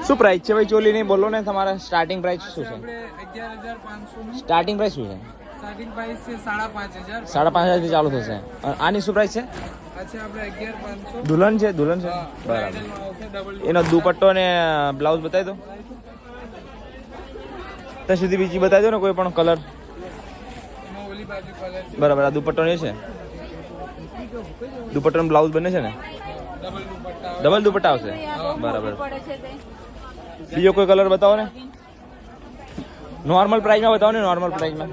શું પ્રાઇસ છે ભાઈ ચોલીની? બોલો ને તમારા સ્ટાર્ટિંગ પ્રાઇસ શું છે? આપણે 11,500 સ્ટાર્ટિંગ પ્રાઇસ શું છે? સ્ટાર્ટિંગ પ્રાઇસ છે 5,500. 5,500 થી ચાલુ થશે. આની શું પ્રાઇસ છે? અચ્છા આપણે 11,500. દુલ્હન છે, દુલ્હન છે, બરાબર. એનો દુપટ્ટો ને બ્લાઉઝ બતાવી દો ત્યાં સુધી. બીજી બતાવી દો ને કોઈ પણ કલર. ઓલી બાજુ કલર છે બરાબર. આ દુપટ્ટો ને છે, દુપટ્ટો ને બ્લાઉઝ બને છે ને? ડબલ દુપટ્ટા. ડબલ દુપટ્ટા આવશે, બરાબર. બીજો કોઈ કલર બતાવો ને. નોર્મલ પ્રાઇસમાં બતાવો ને, નોર્મલ પ્રાઇસમાં.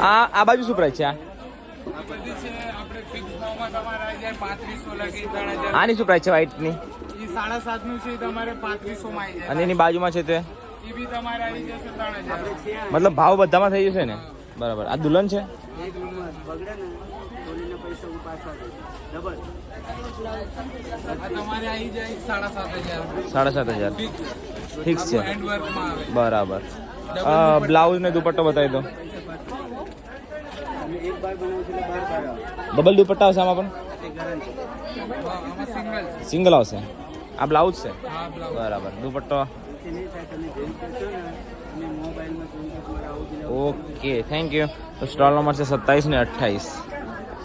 આ બાજુ શું પ્રાઇસ છે? આ બધી છે આપણે ફિક્સ ભાવમાં તમારે આવી જાય 3,500 લગી 3,000. આની શું પ્રાઇસ છે વ્હાઈટની? એ 7,500 નું છે તમારે 3,500 માં આવી અને જાય. એની બાજુમાં છે તે? એ બી તમારે આવી જશે 3,000. મતલબ ભાવ બધામાં થઈ જશે ને? બરાબર. આ દુલ્હન છે? આ તમારે આવી જાય 7,500. 7,500 ફિક્સ છે, હેન્ડ વર્કમાં આવે. બરાબર. બ્લાઉઝ ને દુપટ્ટો બતાવી દો. ડબલ દુપટ્ટા આવશે આમાં પણ? આમાં સિંગલ છે. સિંગલ આવશે. આ બ્લાઉઝ છે, હા બ્લાઉઝ. બરાબર. દુપટ્ટો ઓકે, થેન્ક યુ. તો સ્ટોલ નંબર છે 27 ને 28.